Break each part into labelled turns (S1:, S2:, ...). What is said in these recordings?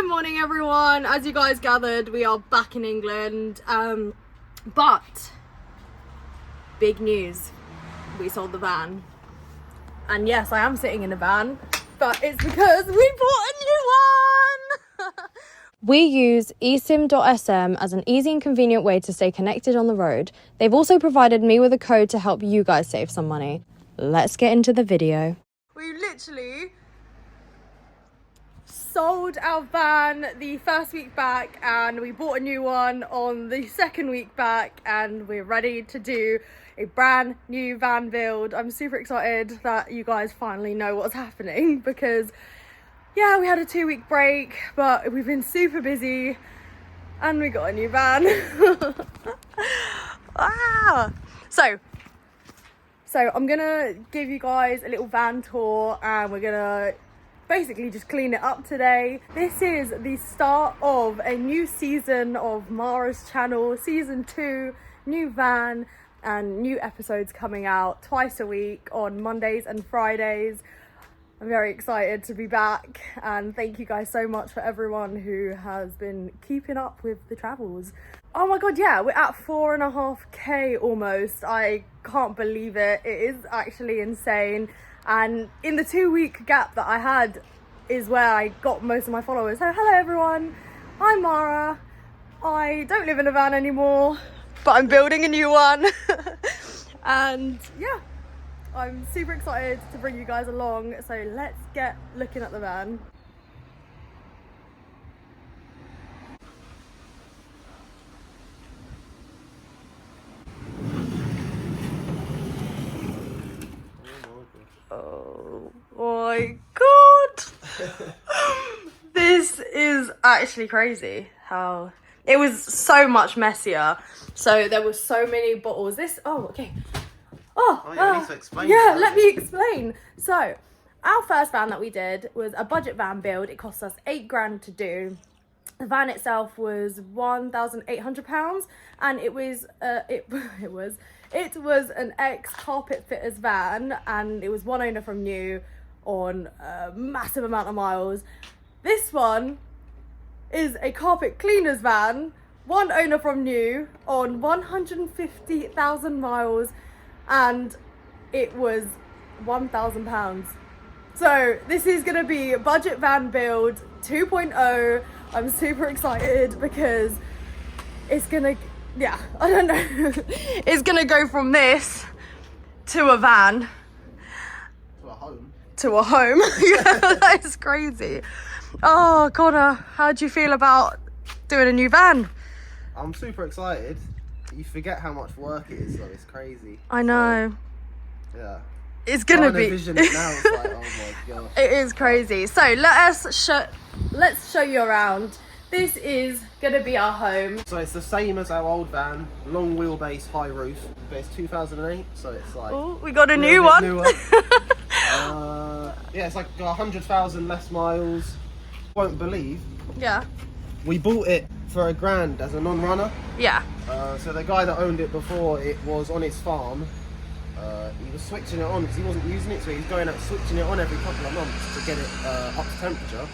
S1: morning everyone. As you guys gathered, we are back in England, but big news, we sold the van. And yes, I am sitting in a van, but it's because we bought a new one. We use Esim.sm as an easy and convenient way to stay connected on the road. They've also provided me with a code to help you guys save some money. Let's get into the video. We literally sold our van the first week back and we bought a new one on the second week back, and we're ready to do a brand new van build. I'm super excited that you guys finally know what's happening because yeah, we had a 2-week break, but we've been super busy and we got a new van. Ah! So I'm gonna give you guys a little van tour and we're gonna basically just clean it up today. This is the start of a new season of Mara's channel, season 2, new van and new episodes coming out twice a week on Mondays and Fridays. I'm very excited to be back, and thank you guys so much for everyone who has been keeping up with the travels. Oh my god, yeah, we're at 4.5k almost. I can't believe it. It is actually insane. And in the 2-week gap that I had is where I got most of my followers. So hello everyone, I'm Mara. I don't live in a van anymore, but I'm building a new one. And yeah, I'm super excited to bring you guys along. So let's get looking at the van. Oh my god. This is actually crazy how it was so much messier. So there were so many bottles. Okay.
S2: You need to explain.
S1: Yeah, let me explain. So our first van that we did was a budget van build. It cost us £8 to do. The van itself was £1,800, and it was an ex-carpet fitters van, and it was one owner from new on a massive amount of miles. This one is a carpet cleaner's van, one owner from new on 150,000 miles, and it was £1,000. So this is gonna be a budget van build 2.0. I'm super excited because it's gonna, yeah, I don't know. It's gonna go from this to a van. To a home. Yeah, that is crazy. Oh, Connor, how do you feel about doing a new van?
S2: I'm super excited. You forget how much work it is though, it's crazy.
S1: I know.
S2: So, yeah.
S1: It's gonna be.
S2: Vision it now, it's like, oh my gosh.
S1: It is crazy. So let's show you around. This is gonna be our home.
S2: So it's the same as our old van, long wheelbase, high roof, but it's 2008, so it's like.
S1: Oh, we got a new one.
S2: Yeah, it's like 100,000 less miles. Won't believe.
S1: Yeah.
S2: We bought it for £1,000 as a non-runner.
S1: Yeah.
S2: So the guy that owned it before, it was on his farm. He was switching it on because he wasn't using it, so he's going out switching it on every couple of months to get it up to temperature.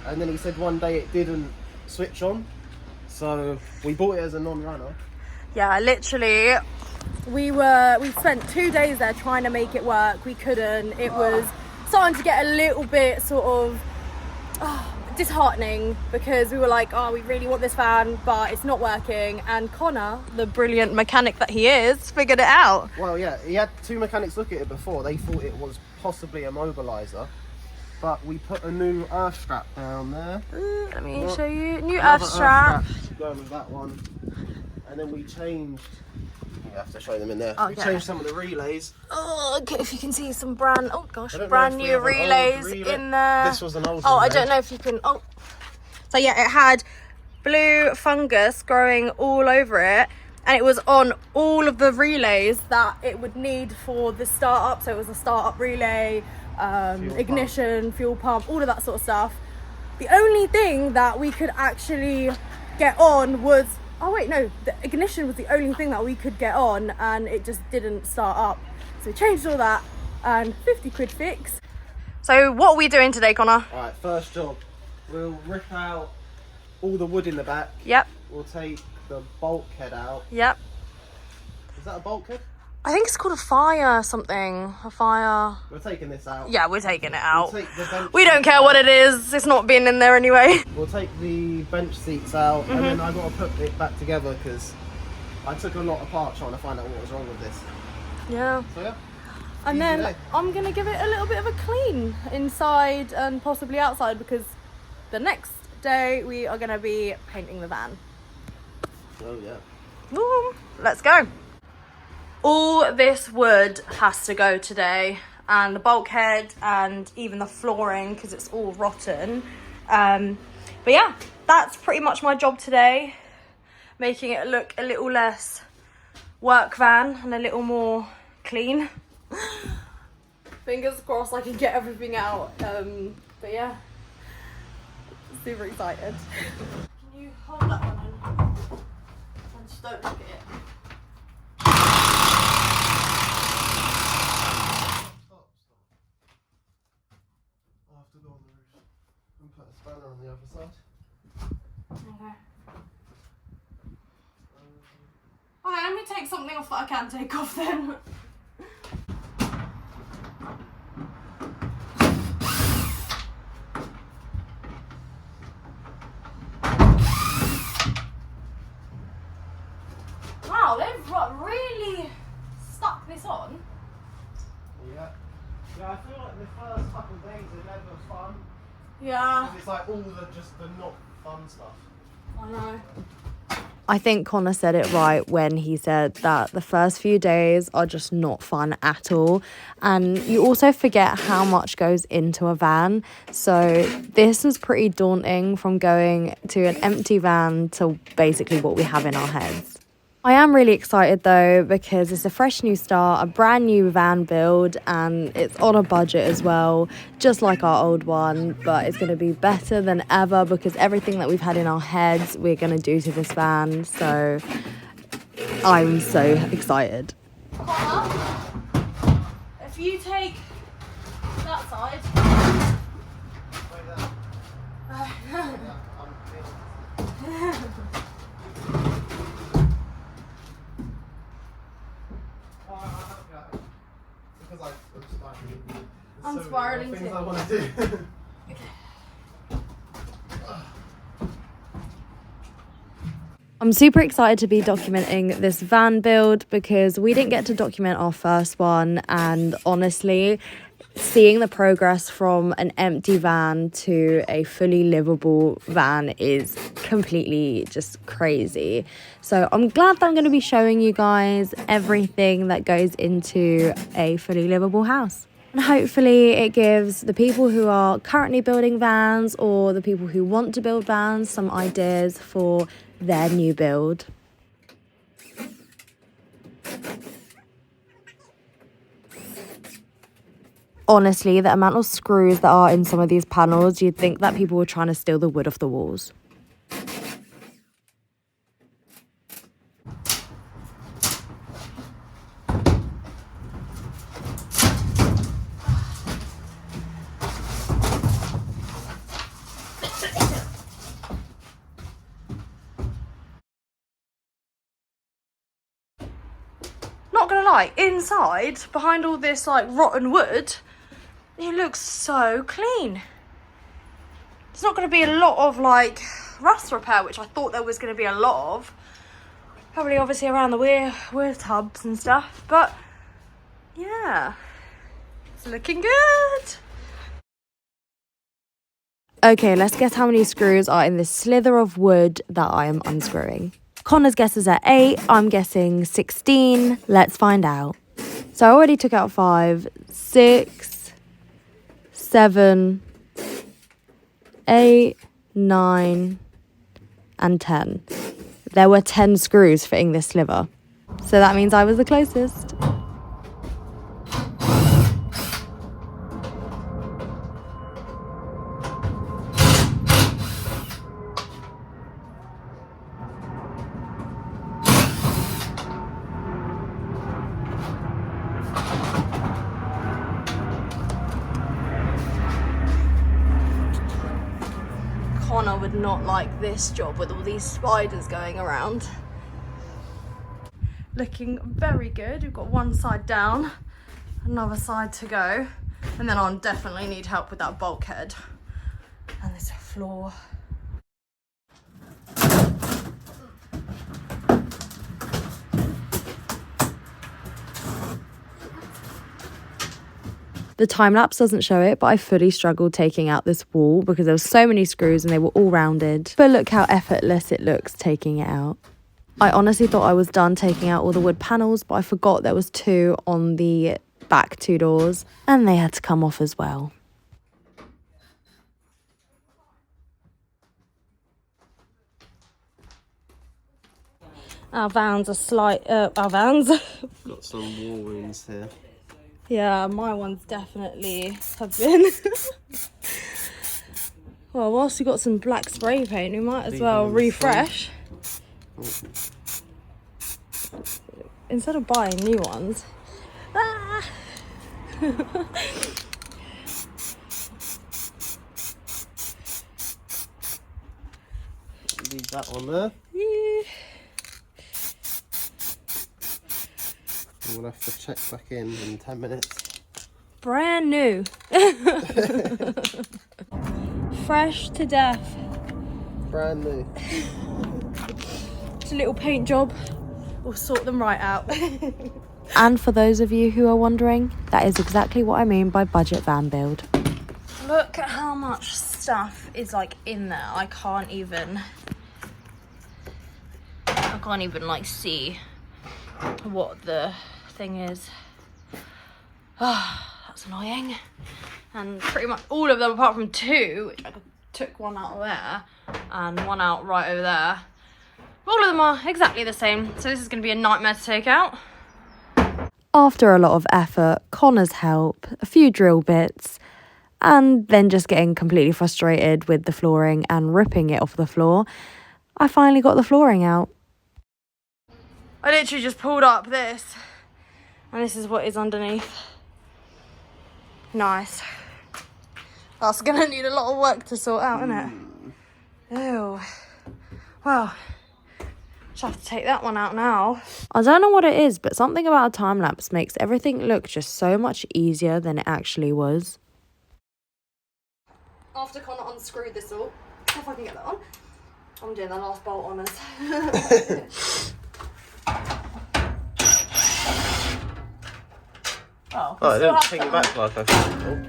S2: And then he said one day it didn't switch on, so we bought it as a non-runner.
S1: Yeah, literally, we spent 2 days there trying to make it work. We couldn't. It was starting to get a little bit sort of disheartening because we were like, oh, we really want this van, but it's not working. And Connor, the brilliant mechanic that he is, figured it out.
S2: Well, yeah, he had 2 mechanics look at it before. They thought it was possibly a mobiliser, but we put a new earth strap down there.
S1: Let me show you. New earth strap.
S2: Going with that one. And then we changed. You have to show them in there.
S1: Okay.
S2: We changed some of the relays.
S1: Oh, okay, if you can see some brand new relays in there.
S2: This was an old
S1: relay. I
S2: don't
S1: don't know if you can. Oh, so yeah, it had blue fungus growing all over it, and it was on all of the relays that it would need for the startup. So it was a startup relay, ignition, fuel pump, all of that sort of stuff. The only thing that we could actually get on was, oh wait, no, the ignition was the only thing that we could get on, and it just didn't start up. So we changed all that, and 50 quid fix. So what are we doing today, Connor?
S2: Alright, first job. We'll rip out all the wood in the back.
S1: Yep.
S2: We'll take the bulkhead out.
S1: Yep.
S2: Is that a bulkhead?
S1: I think it's called a fire something. A fire.
S2: We're taking this out.
S1: Yeah, we're taking it out.
S2: We'll take the bench
S1: We don't care what it is. It's not being in there anyway.
S2: We'll take the bench seats out, and then I got to put it back together because I took a lot apart trying to find out what was wrong with this.
S1: Yeah.
S2: So yeah.
S1: And then I'm going to give it a little bit of a clean inside and possibly outside because the next day we are going to be painting the van.
S2: Oh yeah.
S1: Woo, let's go. All this wood has to go today, and the bulkhead and even the flooring because it's all rotten. But yeah, that's pretty much my job today, making it look a little less work van and a little more clean. Fingers crossed I can get everything out. But yeah, super excited. Can you hold that one in? And just don't look at it.
S2: I'll have to go on the roof and put a spanner on the other side.
S1: Okay. Alright, let me take something off that I can take off then. Wow, they've really stuck this on.
S2: Yeah. Yeah, I feel like the first couple of days are never fun.
S1: Yeah.
S2: 'Cause it's like all the not fun stuff.
S1: I know.
S3: I think Connor said it right when he said that the first few days are just not fun at all. And you also forget how much goes into a van. So this was pretty daunting, from going to an empty van to basically what we have in our heads. I am really excited though, because it's a fresh new start, a brand new van build, and it's on a budget as well, just like our old one, but it's going to be better than ever because everything that we've had in our heads we're going to do to this van. So I'm so excited.
S1: Connor, if you take that side. I'm spiraling
S2: things
S1: too.
S2: I want to do.
S3: I'm super excited to be documenting this van build because we didn't get to document our first one, and honestly, seeing the progress from an empty van to a fully livable van is completely just crazy. So I'm glad that I'm going to be showing you guys everything that goes into a fully livable house. And hopefully it gives the people who are currently building vans or the people who want to build vans some ideas for their new build. Honestly, the amount of screws that are in some of these panels, you'd think that people were trying to steal the wood off the walls.
S1: Not gonna lie, inside, behind all this like rotten wood, it looks so clean. There's not gonna be a lot of like rust repair, which I thought there was gonna be a lot of. Probably obviously around the weir tubs and stuff, but yeah, it's looking good.
S3: Okay, let's guess how many screws are in this slither of wood that I am unscrewing. Connor's guess is at 8, I'm guessing 16. Let's find out. So I already took out 5, 6, 7, 8, 9, and 10. There were 10 screws fitting this sliver. So that means I was the closest.
S1: Connor would not like this job with all these spiders going around. Looking very good. We've got one side down, another side to go, and then I'll definitely need help with that bulkhead. And there's a floor.
S3: The time lapse doesn't show it, but I fully struggled taking out this wall because there were so many screws and they were all rounded. But look how effortless it looks taking it out. I honestly thought I was done taking out all the wood panels, but I forgot there was 2 on the back 2 doors and they had to come off as well.
S1: Our vans are our vans.
S2: Got some wall wounds here.
S1: Yeah, my ones definitely have been. Well, whilst we got some black spray paint, we might as well refresh. Instead of buying new ones. Ah!
S2: Leave that on there.
S1: Yeah.
S2: We'll have to check back in 10 minutes.
S1: Brand new. Fresh to death.
S2: Brand new.
S1: It's a little paint job. We'll sort them right out.
S3: And for those of you who are wondering, that is exactly what I mean by budget van build.
S1: Look at how much stuff is like in there. I can't even like see what the thing is. That's annoying. And pretty much all of them apart from 2, which I took one out of there and one out right over there. All of them are exactly the same, so this is going to be a nightmare to take out.
S3: After a lot of effort, Connor's help, a few drill bits, and then just getting completely frustrated with the flooring and ripping it off the floor, I finally got the flooring out.
S1: I literally just pulled up this, and this is what is underneath. Nice. That's going to need a lot of work to sort out, isn't it? Ew. Well, just have to take that one out now.
S3: I don't know what it is, but something about a time lapse makes everything look just so much easier than it actually was.
S1: After Connor unscrewed this all, if I can get that on, I'm doing the last bolt on us.
S2: Oh, it didn't ping back like I thought.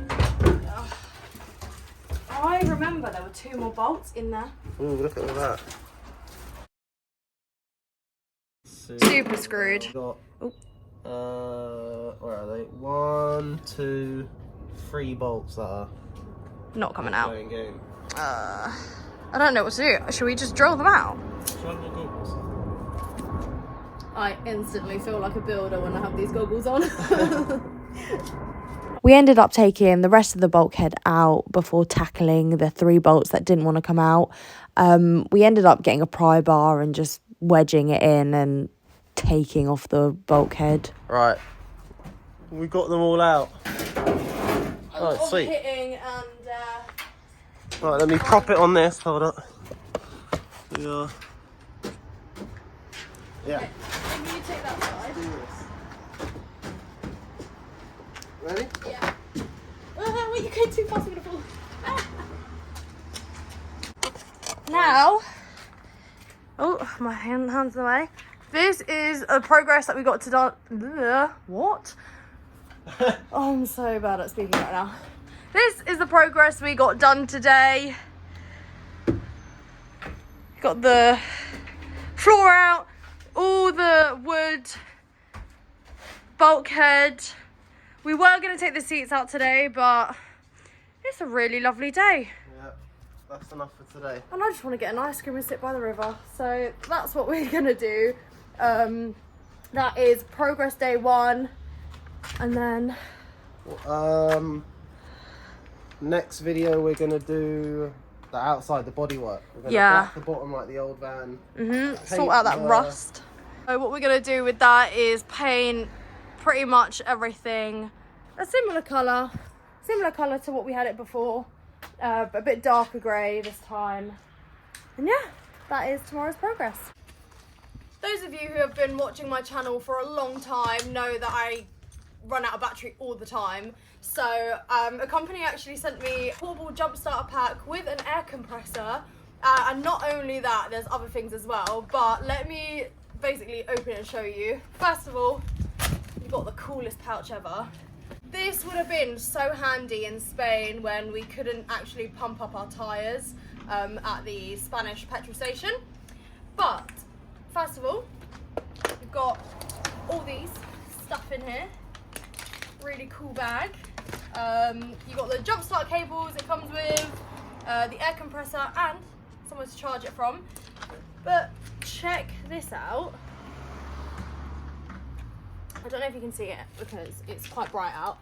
S1: I remember there were 2 more bolts in there.
S2: Oh, look at all that.
S1: Super screwed.
S2: Got, where are they? 1, 2, 3 bolts that are
S1: Not coming out.
S2: going in.
S1: I don't know what to do. Should we just drill them out? I instantly feel like a builder when I have these goggles on.
S3: We ended up taking the rest of the bulkhead out before tackling the 3 bolts that didn't want to come out. We ended up getting a pry bar and just wedging it in and taking off the bulkhead.
S2: Right, we got them all out. Oh, sweet.
S1: Hitting and
S2: Right, let me prop it on this. Hold up. Yeah. Yeah.
S1: maybe you take that side.
S2: Ready?
S1: Yeah. Wait, you're going too fast. I'm gonna fall. Now, oh, my hand's in the way. This is a progress that we got to done. What? Oh, I'm so bad at speaking right now. This is the progress we got done today. Got the floor out, all the wood, bulkhead. We were going to take the seats out today, but it's a really lovely day.
S2: Yeah, that's enough for today.
S1: And I just want to get an ice cream and sit by the river. So that's what we're going to do. That is progress day 1. And then
S2: next video we're gonna do the outside, the bodywork. We're gonna black the bottom like the old van.
S1: Sort out that rust. So what we're gonna do with that is paint pretty much everything a similar colour to what we had it before, but a bit darker grey this time. And yeah, that is tomorrow's progress. Those of you who have been watching my channel for a long time know that I run out of battery all the time. So a company actually sent me a portable jump starter pack with an air compressor. And not only that, there's other things as well. But let me basically open it and show you. First of all, you've got the coolest pouch ever. This would have been so handy in Spain when we couldn't actually pump up our tyres at the Spanish petrol station. But first of all, we've got all these stuff in here. Really cool bag. You've got the jump start cables it comes with, the air compressor and somewhere to charge it from. But check this out. I don't know if you can see it because it's quite bright out.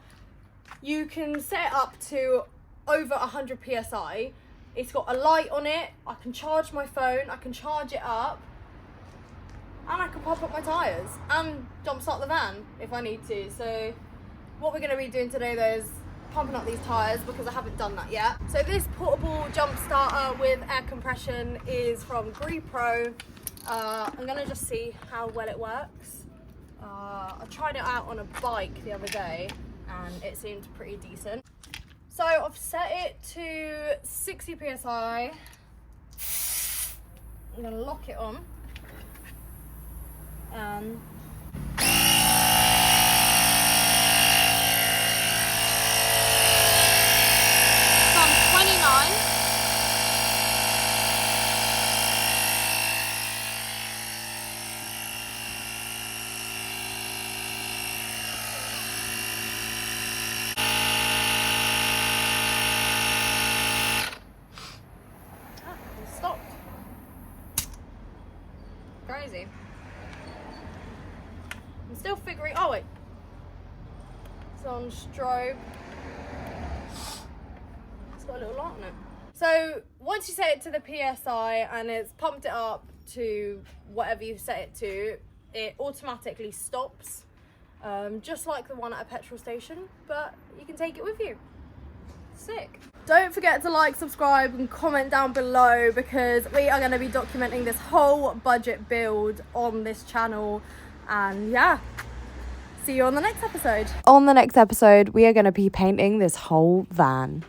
S1: You can set it up to over 100 psi. It's got a light on it. I can charge my phone, I can charge it up, and I can pump up my tyres and jump start the van if I need to. So what we're going to be doing today though is pumping up these tyres because I haven't done that yet. So this portable jump starter with air compression is from GriPro. I'm going to just see how well it works. I tried it out on a bike the other day and it seemed pretty decent. So I've set it to 60 psi. I'm going to lock it on and from 29. Stopped. Crazy. I'm still figuring. Oh wait, it's on strobe. It's got a little light on it. So once you set it to the PSI and it's pumped it up to whatever you set it to, it automatically stops, just like the one at a petrol station. But you can take it with you. Sick. Don't forget to like, subscribe and comment down below because we are going to be documenting this whole budget build on this channel. And yeah, see you on the next episode.
S3: On the next episode, we are going to be painting this whole van.